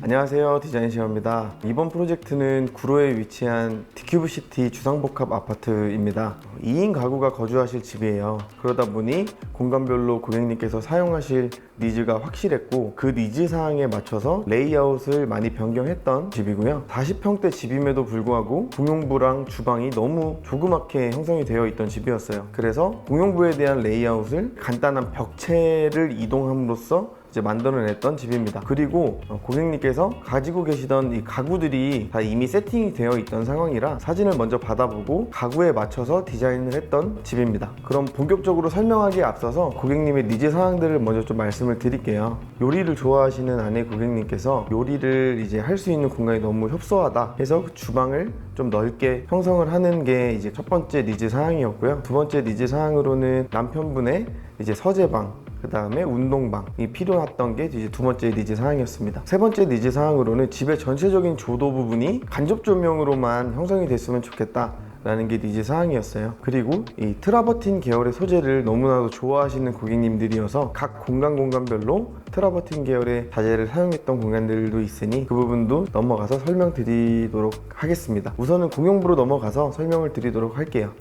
안녕하세요, 디자인시어입니다. 이번 프로젝트는 구로에 위치한 디큐브시티 주상복합 아파트입니다. 2인 가구가 거주하실 집이에요. 그러다 보니 공간별로 고객님께서 사용하실 니즈가 확실했고, 그 니즈 사항에 맞춰서 레이아웃을 많이 변경했던 집이고요. 40평대 집임에도 불구하고 공용부랑 주방이 너무 조그맣게 형성이 되어 있던 집이었어요. 그래서 공용부에 대한 레이아웃을 간단한 벽체를 이동함으로써 이제 만들어냈던 집입니다. 그리고 고객님께서 가지고 계시던 이 가구들이 다 이미 세팅이 되어 있던 상황이라 사진을 먼저 받아보고 가구에 맞춰서 디자인을 했던 집입니다. 그럼 본격적으로 설명하기에 앞서서 고객님의 니즈 사항들을 먼저 좀 말씀을 드릴게요. 요리를 좋아하시는 아내 고객님께서 요리를 이제 할 수 있는 공간이 너무 협소하다 해서 그 주방을 좀 넓게 형성을 하는 게 이제 첫 번째 니즈 사항이었고요. 두 번째 니즈 사항으로는 남편분의 이제 서재방, 그 다음에 운동방이 필요했던 게 이제 두 번째 니즈 사항이었습니다. 세 번째 니즈 사항으로는 집의 전체적인 조도 부분이 간접 조명으로만 형성이 됐으면 좋겠다 라는 게 니즈 사항이었어요. 그리고 이 트라버틴 계열의 소재를 너무나도 좋아하시는 고객님들이어서 각 공간별로 트라버틴 계열의 자재를 사용했던 공간들도 있으니 그 부분도 넘어가서 설명드리도록 하겠습니다. 우선은 공용부로 넘어가서 설명을 드리도록 할게요.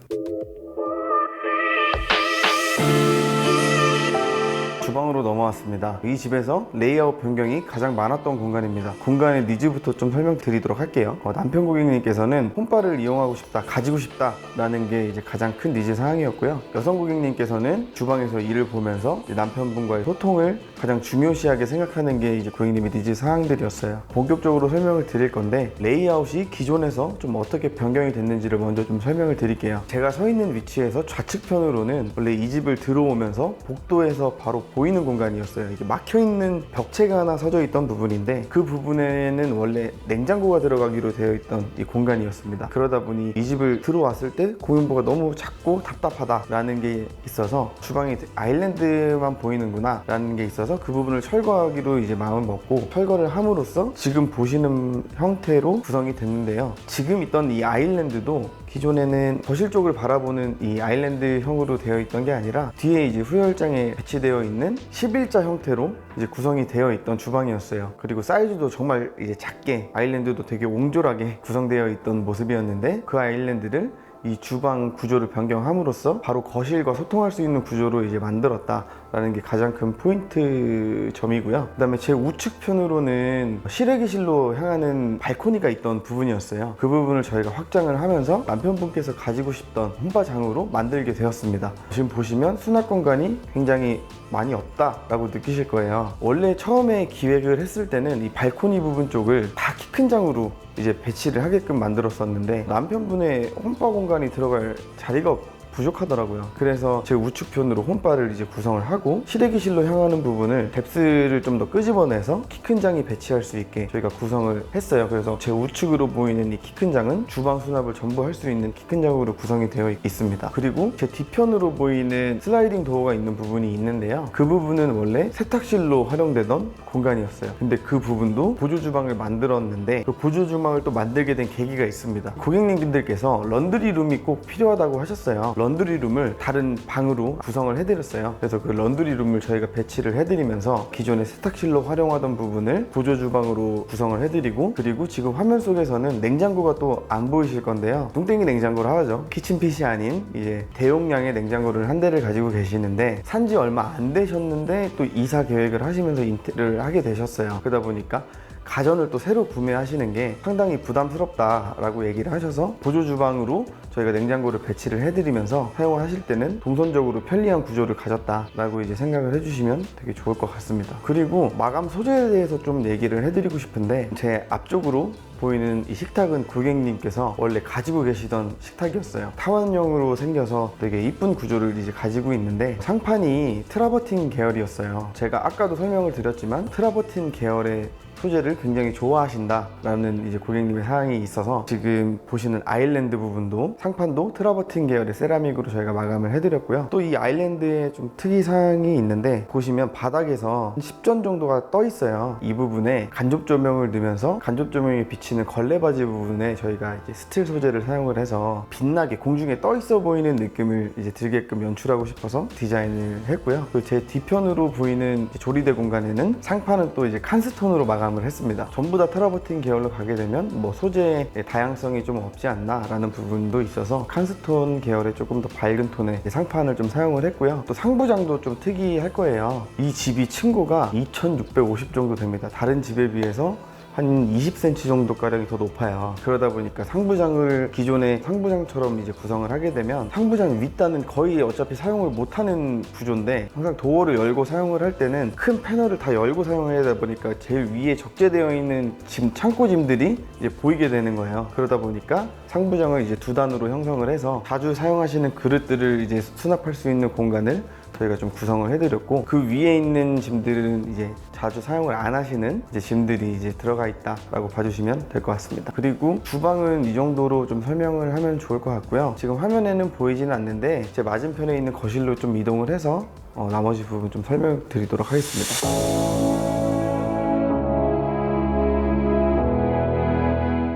주방으로 넘어왔습니다. 이 집에서 레이아웃 변경이 가장 많았던 공간입니다. 공간의 니즈부터 좀 설명드리도록 할게요. 남편 고객님께서는 홈바를 이용하고 싶다, 가지고 싶다 라는 게 이제 가장 큰 니즈 사항이었고요. 여성 고객님께서는 주방에서 일을 보면서 남편분과의 소통을 가장 중요시하게 생각하는 게 이제 고객님의 니즈 사항들이었어요. 본격적으로 설명을 드릴 건데, 레이아웃이 기존에서 좀 어떻게 변경이 됐는지를 먼저 좀 설명을 드릴게요. 제가 서 있는 위치에서 좌측편으로는 원래 이 집을 들어오면서 복도에서 바로 보이는 공간이었어요. 이게 막혀있는 벽체가 하나 서져 있던 부분인데, 그 부분에는 원래 냉장고가 들어가기로 되어 있던 이 공간이었습니다. 그러다 보니 이 집을 들어왔을 때 공용부가 너무 작고 답답하다 라는 게 있어서, 주방에 아일랜드만 보이는구나 라는 게 있어서 그 부분을 철거하기로 이제 마음을 먹고 철거를 함으로써 지금 보시는 형태로 구성이 됐는데요. 지금 있던 이 아일랜드도 기존에는 거실 쪽을 바라보는 이 아일랜드형으로 되어 있던 게 아니라 뒤에 이제 후열장에 배치되어 있는 11자 형태로 이제 구성이 되어 있던 주방이었어요. 그리고 사이즈도 정말 이제 작게, 아일랜드도 되게 옹졸하게 구성되어 있던 모습이었는데, 그 아일랜드를 이 주방 구조를 변경함으로써 바로 거실과 소통할 수 있는 구조로 이제 만들었다라는 게 가장 큰 포인트 점이고요. 그 다음에 제 우측편으로는 실외기실로 향하는 발코니가 있던 부분이었어요. 그 부분을 저희가 확장을 하면서 남편분께서 가지고 싶던 홈바장으로 만들게 되었습니다. 지금 보시면 수납 공간이 굉장히 많이 없다라고 느끼실 거예요. 원래 처음에 기획을 했을 때는 이 발코니 부분 쪽을 다 키 큰 장으로 이제 배치를 하게끔 만들었었는데, 남편분의 홈바 공간이 들어갈 자리가 부족하더라고요. 그래서 제 우측편으로 홈바를 이제 구성을 하고, 실외기실로 향하는 부분을 뎁스를 좀 더 끄집어내서 키 큰 장이 배치할 수 있게 저희가 구성을 했어요. 그래서 제 우측으로 보이는 이 키 큰 장은 주방 수납을 전부 할 수 있는 키 큰 장으로 구성이 되어 있습니다. 그리고 제 뒤편으로 보이는 슬라이딩 도어가 있는 부분이 있는데요. 그 부분은 원래 세탁실로 활용되던 공간이었어요. 근데 그 부분도 보조주방을 만들었는데, 그 보조주방을 또 만들게 된 계기가 있습니다. 고객님들께서 런드리룸이 꼭 필요하다고 하셨어요. 런드리룸을 다른 방으로 구성을 해드렸어요. 그래서 그 런드리룸을 저희가 배치를 해드리면서 기존의 세탁실로 활용하던 부분을 보조주방으로 구성을 해드리고, 그리고 지금 화면 속에서는 냉장고가 또 안 보이실 건데요. 뚱땡이 냉장고를 하죠. 키친핏이 아닌 이제 대용량의 냉장고를 한 대를 가지고 계시는데, 산지 얼마 안 되셨는데 또 이사 계획을 하시면서 인테리어를 하게 되셨어요. 그러다 보니까 가전을 또 새로 구매하시는 게 상당히 부담스럽다라고 얘기를 하셔서 보조주방으로 저희가 냉장고를 배치를 해드리면서 사용을 하실 때는 동선적으로 편리한 구조를 가졌다라고 이제 생각을 해주시면 되게 좋을 것 같습니다. 그리고 마감 소재에 대해서 좀 얘기를 해드리고 싶은데, 제 앞쪽으로 보이는 이 식탁은 고객님께서 원래 가지고 계시던 식탁이었어요. 타원형으로 생겨서 되게 이쁜 구조를 이제 가지고 있는데, 상판이 트라버틴 계열이었어요. 제가 아까도 설명을 드렸지만 트라버틴 계열의 소재를 굉장히 좋아하신다라는 이제 고객님의 사항이 있어서 지금 보시는 아일랜드 부분도 상판도 트라버틴 계열의 세라믹으로 저희가 마감을 해드렸고요. 또 이 아일랜드에 좀 특이사항이 있는데 보시면 바닥에서 10전 정도가 떠 있어요. 이 부분에 간접 조명을 넣으면서 간접 조명이 비치는 걸레바지 부분에 저희가 이제 스틸 소재를 사용을 해서 빛나게 공중에 떠 있어 보이는 느낌을 이제 들게끔 연출하고 싶어서 디자인을 했고요. 그리고 제 뒤편으로 보이는 조리대 공간에는 상판은 또 이제 칸스톤으로 마감을 했습니다. 전부 다 트라버틴 계열로 가게 되면 뭐 소재의 다양성이 좀 없지 않나 라는 부분도 있어서 칸스톤 계열의 조금 더 밝은 톤의 상판을 좀 사용을 했고요. 또 상부장도 좀 특이할 거예요. 이 집이 층고가 2650 정도 됩니다. 다른 집에 비해서 한 20cm 정도가량이 더 높아요. 그러다 보니까 상부장을 기존의 상부장처럼 이제 구성을 하게 되면 상부장 윗단은 거의 어차피 사용을 못하는 구조인데 항상 도어를 열고 사용을 할 때는 큰 패널을 다 열고 사용해야 되다 보니까 제일 위에 적재되어 있는 짐, 창고짐들이 이제 보이게 되는 거예요. 그러다 보니까 상부장을 이제 두 단으로 형성을 해서 자주 사용하시는 그릇들을 이제 수납할 수 있는 공간을 저희가 좀 구성을 해드렸고, 그 위에 있는 짐들은 이제 자주 사용을 안 하시는 이제 짐들이 이제 들어가 있다라고 봐주시면 될 것 같습니다. 그리고 주방은 이 정도로 좀 설명을 하면 좋을 것 같고요. 지금 화면에는 보이지는 않는데 제 맞은편에 있는 거실로 좀 이동을 해서 나머지 부분 좀 설명드리도록 하겠습니다.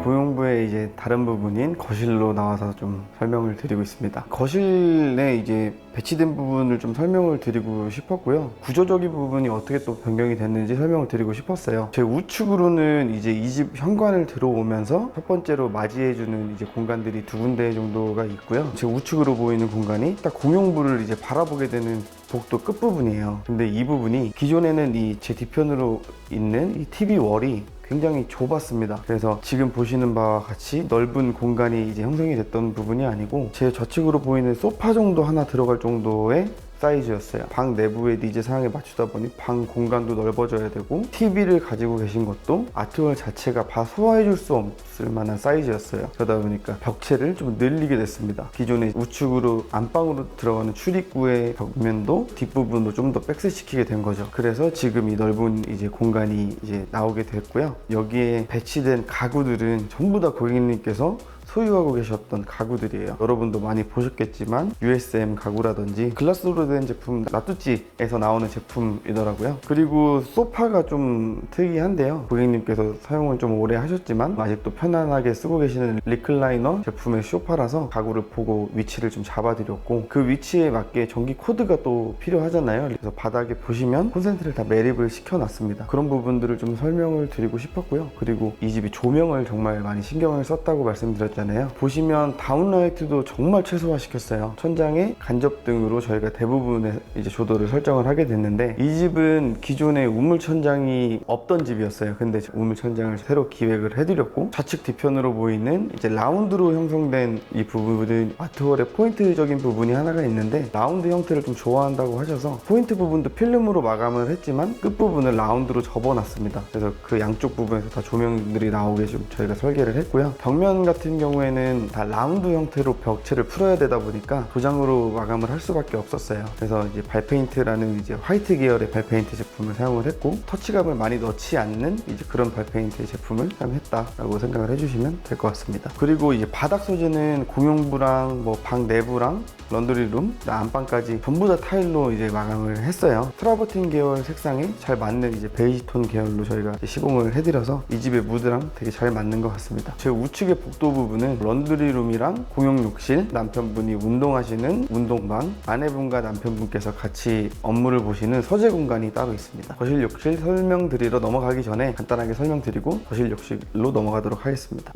고용부의 이제 다른 부분인 거실로 나와서 좀 설명을 드리고 있습니다. 거실에 이제 배치된 부분을 좀 설명을 드리고 싶었고요. 구조적인 부분이 어떻게 또 변경이 됐는지 설명을 드리고 싶었어요. 제 우측으로는 이제 이 집 현관을 들어오면서 첫 번째로 맞이해주는 이제 공간들이 두 군데 정도가 있고요. 제 우측으로 보이는 공간이 딱 공용부를 이제 바라보게 되는 복도 끝부분이에요. 근데 이 부분이 기존에는 이 제 뒤편으로 있는 이 TV 월이 굉장히 좁았습니다. 그래서 지금 보시는 바와 같이 넓은 공간이 이제 형성이 됐던 부분이 아니고 제 좌측으로 보이는 소파 정도 하나 들어갈 정도의 사이즈였어요. 방 내부의 니즈 사항에 맞추다 보니 방 공간도 넓어져야 되고 TV를 가지고 계신 것도 아트월 자체가 다 소화해줄 수 없을 만한 사이즈였어요. 그러다 보니까 벽체를 좀 늘리게 됐습니다. 기존의 우측으로 안방으로 들어가는 출입구의 벽면도 뒷부분도 좀 더 백스시키게 된 거죠. 그래서 지금 이 넓은 이제 공간이 이제 나오게 됐고요. 여기에 배치된 가구들은 전부 다 고객님께서 소유하고 계셨던 가구들이에요. 여러분도 많이 보셨겠지만 USM 가구라든지 글라스로 된 제품 나뚜찌에서 나오는 제품이더라고요. 그리고 소파가 좀 특이한데요. 고객님께서 사용을 좀 오래 하셨지만 아직도 편안하게 쓰고 계시는 리클라이너 제품의 소파라서 가구를 보고 위치를 좀 잡아드렸고, 그 위치에 맞게 전기 코드가 또 필요하잖아요. 그래서 바닥에 보시면 콘센트를 다 매립을 시켜놨습니다. 그런 부분들을 좀 설명을 드리고 싶었고요. 그리고 이 집이 조명을 정말 많이 신경을 썼다고 말씀드렸잖아요. 보시면 다운라이트도 정말 최소화 시켰어요. 천장에 간접등으로 저희가 대부분의 이제 조도를 설정을 하게 됐는데, 이 집은 기존에 우물 천장이 없던 집이었어요. 근데 우물 천장을 새로 기획을 해드렸고, 좌측 뒤편으로 보이는 이제 라운드로 형성된 이 부분은 아트월의 포인트적인 부분이 하나가 있는데, 라운드 형태를 좀 좋아한다고 하셔서 포인트 부분도 필름으로 마감을 했지만 끝부분을 라운드로 접어놨습니다. 그래서 그 양쪽 부분에서 다 조명들이 나오게 좀 저희가 설계를 했고요. 벽면 같은 경우에는 다 라운드 형태로 벽체를 풀어야 되다 보니까 도장으로 마감을 할 수밖에 없었어요. 그래서 이제 발페인트라는 이제 화이트 계열의 발페인트 제품을 사용을 했고, 터치감을 많이 넣지 않는 이제 그런 발페인트 제품을 사용했다라고 생각을 해주시면 될 것 같습니다. 그리고 이제 바닥 소재는 공용부랑 뭐 방 내부랑 런드리룸, 안방까지 전부 다 타일로 이제 마감을 했어요. 트라버틴 계열 색상에 잘 맞는 이제 베이지 톤 계열로 저희가 시공을 해드려서 이 집의 무드랑 되게 잘 맞는 것 같습니다. 제 우측의 복도 부분은 런드리룸이랑 공용 욕실, 남편분이 운동하시는 운동방, 아내분과 남편분께서 같이 업무를 보시는 서재 공간이 따로 있습니다. 거실 욕실 설명드리러 넘어가기 전에 간단하게 설명드리고 거실 욕실로 넘어가도록 하겠습니다.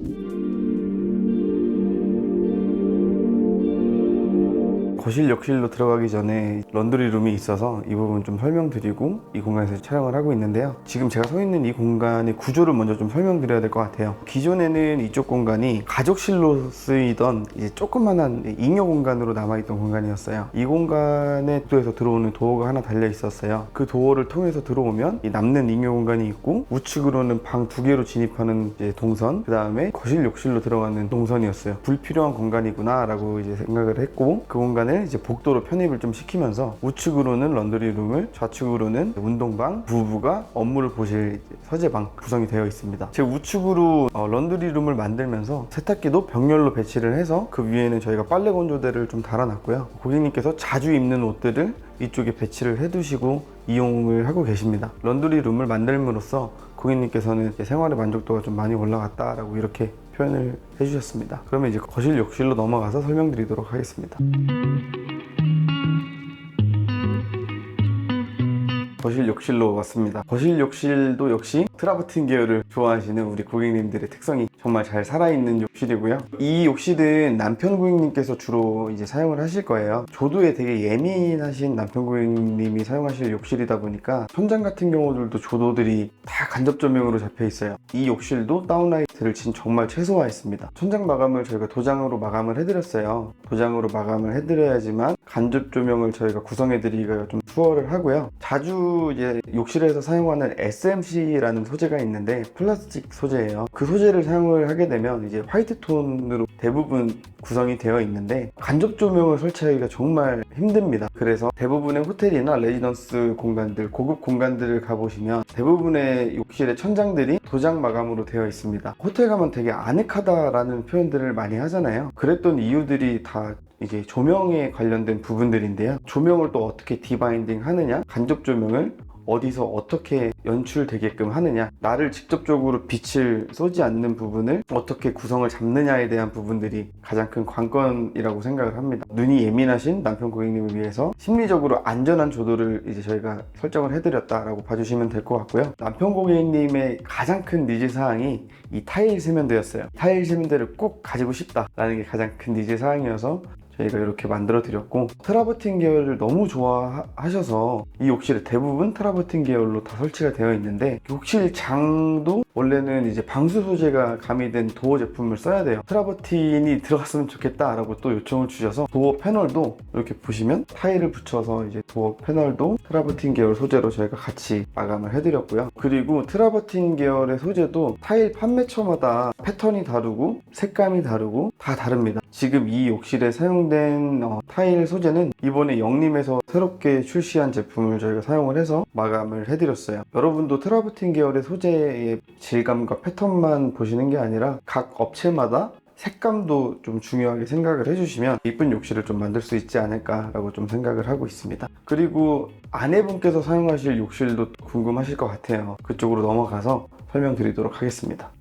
거실 욕실로 들어가기 전에 런드리룸이 있어서 이 부분 좀 설명드리고 이 공간에서 촬영을 하고 있는데요. 지금 제가 서 있는 이 공간의 구조를 먼저 좀 설명드려야 될 것 같아요. 기존에는 이쪽 공간이 가족실로 쓰이던 이제 조그만한 잉여 공간으로 남아있던 공간이었어요. 이 공간에 복도에서 들어오는 도어가 하나 달려 있었어요. 그 도어를 통해서 들어오면 이 남는 잉여 공간이 있고, 우측으로는 방 두 개로 진입하는 이제 동선, 그 다음에 거실 욕실로 들어가는 동선이었어요. 불필요한 공간이구나 라고 이제 생각을 했고, 그 공간을 공간을 이제 복도로 편입을 좀 시키면서 우측으로는 런드리룸을, 좌측으로는 운동방, 부부가 업무를 보실 서재방 구성이 되어 있습니다. 제 우측으로 런드리룸을 만들면서 세탁기도 벽열로 배치를 해서 그 위에는 저희가 빨래 건조대를 좀 달아놨고요. 고객님께서 자주 입는 옷들을 이쪽에 배치를 해두시고 이용을 하고 계십니다. 런드리룸을 만들므로써 고객님께서는 생활의 만족도가 좀 많이 올라갔다라고 이렇게 표현을 해주셨습니다. 그러면 이제 거실 욕실로 넘어가서 설명드리도록 하겠습니다. 거실 욕실로 왔습니다. 거실 욕실도 역시 트라버틴 계열을 좋아하시는 우리 고객님들의 특성이 정말 잘 살아있는 욕실이고요. 이 욕실은 남편 고객님께서 주로 이제 사용을 하실 거예요. 조도에 되게 예민하신 남편 고객님이 사용하실 욕실이다 보니까 천장 같은 경우들도 조도들이 다 간접 조명으로 잡혀 있어요. 이 욕실도 다운라이트를 정말 최소화했습니다. 천장 마감을 저희가 도장으로 마감을 해드렸어요. 도장으로 마감을 해드려야지만 간접 조명을 저희가 구성해드리기가 좀 수월을 하고요. 자주 이제 욕실에서 사용하는 SMC라는 소재가 있는데 플라스틱 소재예요. 그 소재를 사용을 하게 되면 이제 화이트 톤으로 대부분 구성이 되어 있는데 간접 조명을 설치하기가 정말 힘듭니다. 그래서 대부분의 호텔이나 레지던스 공간들, 고급 공간들을 가보시면 대부분의 욕실의 천장들이 도장 마감으로 되어 있습니다. 호텔 가면 되게 아늑하다라는 표현들을 많이 하잖아요. 그랬던 이유들이 다 이제 조명에 관련된 부분들인데요. 조명을 또 어떻게 디바인딩 하느냐, 간접 조명을 어디서 어떻게 연출되게끔 하느냐, 나를 직접적으로 빛을 쏘지 않는 부분을 어떻게 구성을 잡느냐에 대한 부분들이 가장 큰 관건이라고 생각을 합니다. 눈이 예민하신 남편 고객님을 위해서 심리적으로 안전한 조도를 이제 저희가 설정을 해드렸다라고 봐주시면 될 것 같고요. 남편 고객님의 가장 큰 니즈 사항이 이 타일 세면대였어요. 타일 세면대를 꼭 가지고 싶다라는 게 가장 큰 니즈 사항이어서 저희가 이렇게 만들어 드렸고, 트라버틴 계열을 너무 좋아하셔서 이 욕실에 대부분 트라버틴 계열로 다 설치가 되어 있는데, 욕실 장도 원래는 이제 방수 소재가 가미된 도어 제품을 써야 돼요. 트라버틴이 들어갔으면 좋겠다 라고 또 요청을 주셔서 도어 패널도 이렇게 보시면 타일을 붙여서 이제 도어 패널도 트라버틴 계열 소재로 저희가 같이 마감을 해드렸고요. 그리고 트라버틴 계열의 소재도 타일 판매처마다 패턴이 다르고 색감이 다르고 다 다릅니다. 지금 이 욕실에 사용된 타일 소재는 이번에 영림에서 새롭게 출시한 제품을 저희가 사용을 해서 마감을 해드렸어요. 여러분도 트라버틴 계열의 소재의 질감과 패턴만 보시는 게 아니라 각 업체마다 색감도 좀 중요하게 생각을 해주시면 이쁜 욕실을 좀 만들 수 있지 않을까라고 좀 생각을 하고 있습니다. 그리고 아내분께서 사용하실 욕실도 궁금하실 것 같아요. 그쪽으로 넘어가서 설명드리도록 하겠습니다.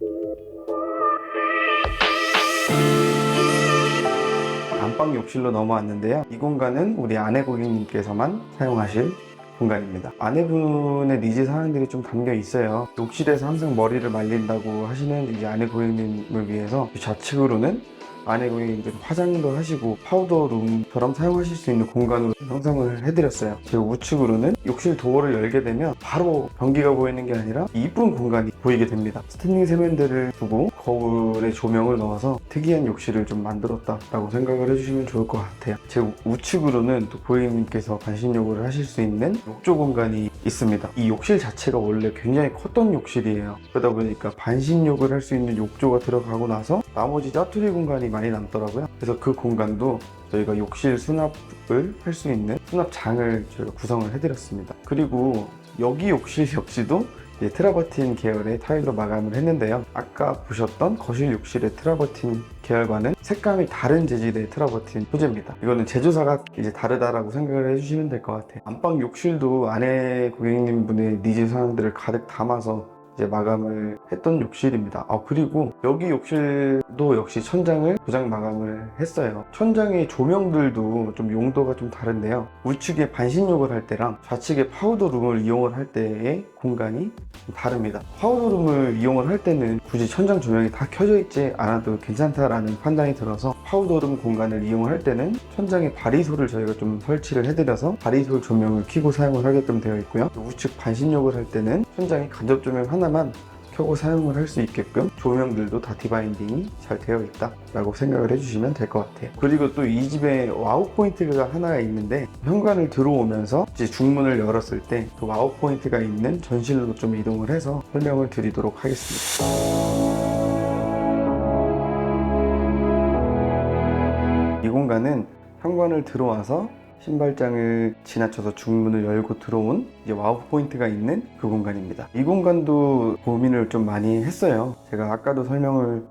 안방 욕실로 넘어왔는데요. 이 공간은 우리 아내 고객님께서만 사용하실 공간입니다. 아내분의 니즈 사항들이 좀 담겨 있어요. 욕실에서 항상 머리를 말린다고 하시는 이제 아내 고객님을 위해서 좌측으로는 아내 고객님께서 화장도 하시고 파우더룸처럼 사용하실 수 있는 공간으로 형성을 해드렸어요. 제 우측으로는 욕실 도어를 열게 되면 바로 변기가 보이는 게 아니라 이쁜 공간이 보이게 됩니다. 스탠딩 세면대를 두고 거울에 조명을 넣어서 특이한 욕실을 좀 만들었다라고 생각을 해주시면 좋을 것 같아요. 제 우측으로는 또 고객님께서 반신욕을 하실 수 있는 욕조 공간이 있습니다. 이 욕실 자체가 원래 굉장히 컸던 욕실이에요. 그러다 보니까 반신욕을 할 수 있는 욕조가 들어가고 나서 나머지 짜투리 공간이 많이 남더라고요. 그래서 그 공간도 저희가 욕실 수납을 할 수 있는 수납장을 저희가 구성을 해드렸습니다. 그리고 여기 욕실 역시도 트라버틴 계열의 타일로 마감을 했는데요. 아까 보셨던 거실 욕실의 트라버틴 계열과는 색감이 다른 재질의 트라버틴 소재입니다. 이거는 제조사가 이제 다르다라고 생각을 해주시면 될 것 같아요. 안방 욕실도 아내 고객님 분의 니즈 사항들을 가득 담아서 이제 마감을 했던 욕실입니다. 그리고 여기 욕실도 역시 천장을 도장 마감을 했어요. 천장의 조명들도 좀 용도가 좀 다른데요. 우측에 반신욕을 할 때랑 좌측에 파우더룸을 이용을 할 때의 공간이 좀 다릅니다. 파우더룸을 이용을 할 때는 굳이 천장 조명이 다 켜져 있지 않아도 괜찮다라는 판단이 들어서 파우더룸 공간을 이용을 할 때는 천장에 바리솔을 저희가 좀 설치를 해드려서 바리솔 조명을 켜고 사용을 하게끔 되어 있고요. 우측 반신욕을 할 때는 천장에 간접 조명 하나만 켜고 사용을 할 수 있게끔 조명들도 다 디바인딩이 잘 되어 있다 라고 생각을 해주시면 될 것 같아요. 그리고 또 이 집에 와우 포인트가 하나가 있는데, 현관을 들어오면서 이제 중문을 열었을 때 그 와우 포인트가 있는 전실로 좀 이동을 해서 설명을 드리도록 하겠습니다. 이 공간은 현관을 들어와서 신발장을 지나쳐서 중문을 열고 들어온 이제 와우 포인트가 있는 그 공간입니다. 이 공간도 고민을 좀 많이 했어요. 제가 아까도 설명을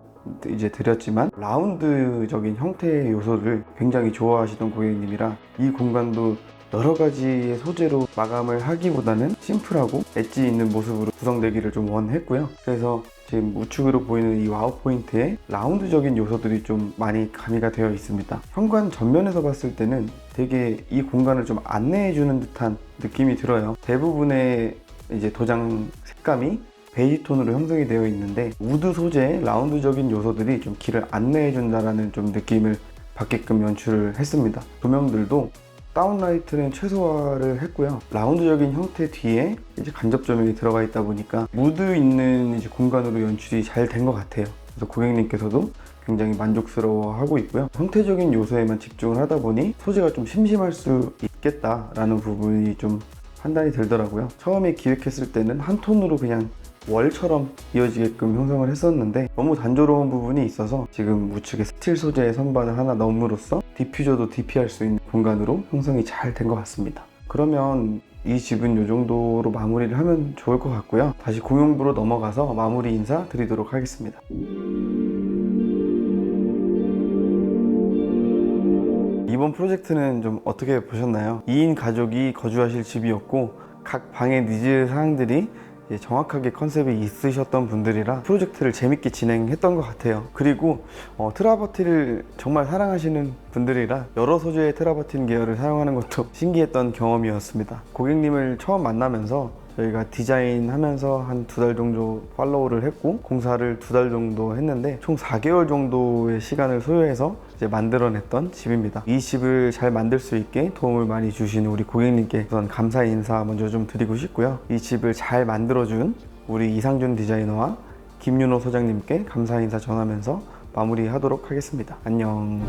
이제 드렸지만 라운드적인 형태의 요소를 굉장히 좋아하시던 고객님이라 이 공간도 여러 가지의 소재로 마감을 하기보다는 심플하고 엣지 있는 모습으로 구성되기를 좀 원했고요. 그래서 지금 우측으로 보이는 이 와우 포인트에 라운드적인 요소들이 좀 많이 가미가 되어 있습니다. 현관 전면에서 봤을 때는 되게 이 공간을 좀 안내해주는 듯한 느낌이 들어요. 대부분의 이제 도장 색감이 베이지 톤으로 형성이 되어 있는데 우드 소재의 라운드적인 요소들이 좀 길을 안내해준다라는 좀 느낌을 받게끔 연출을 했습니다. 조명들도 다운라이트는 최소화를 했고요. 라운드적인 형태 뒤에 이제 간접 조명이 들어가 있다 보니까 무드 있는 이제 공간으로 연출이 잘 된 것 같아요. 그래서 고객님께서도 굉장히 만족스러워하고 있고요. 형태적인 요소에만 집중을 하다 보니 소재가 좀 심심할 수 있겠다라는 부분이 좀 판단이 들더라고요. 처음에 기획했을 때는 한 톤으로 그냥 월처럼 이어지게끔 형성을 했었는데 너무 단조로운 부분이 있어서 지금 우측에 스틸 소재의 선반을 하나 넣음으로써 디퓨저도 DP할 수 있는 공간으로 형성이 잘 된 것 같습니다. 그러면 이 집은 이 정도로 마무리를 하면 좋을 것 같고요. 다시 공용부로 넘어가서 마무리 인사 드리도록 하겠습니다. 이번 프로젝트는 좀 어떻게 보셨나요? 2인 가족이 거주하실 집이었고 각 방의 니즈 사항들이 정확하게 컨셉이 있으셨던 분들이라 프로젝트를 재밌게 진행했던 것 같아요. 그리고 트라버틴을 정말 사랑하시는 분들이라 여러 소재의 트라버틴 계열을 사용하는 것도 신기했던 경험이었습니다. 고객님을 처음 만나면서 저희가 디자인하면서 한 2달 정도 팔로우를 했고 공사를 2달 정도 했는데 총 4개월 정도의 시간을 소요해서 이제 만들어냈던 집입니다. 이 집을 잘 만들 수 있게 도움을 많이 주신 우리 고객님께 우선 감사 인사 먼저 좀 드리고 싶고요. 이 집을 잘 만들어준 우리 이상준 디자이너와 김윤호 소장님께 감사 인사 전하면서 마무리하도록 하겠습니다. 안녕.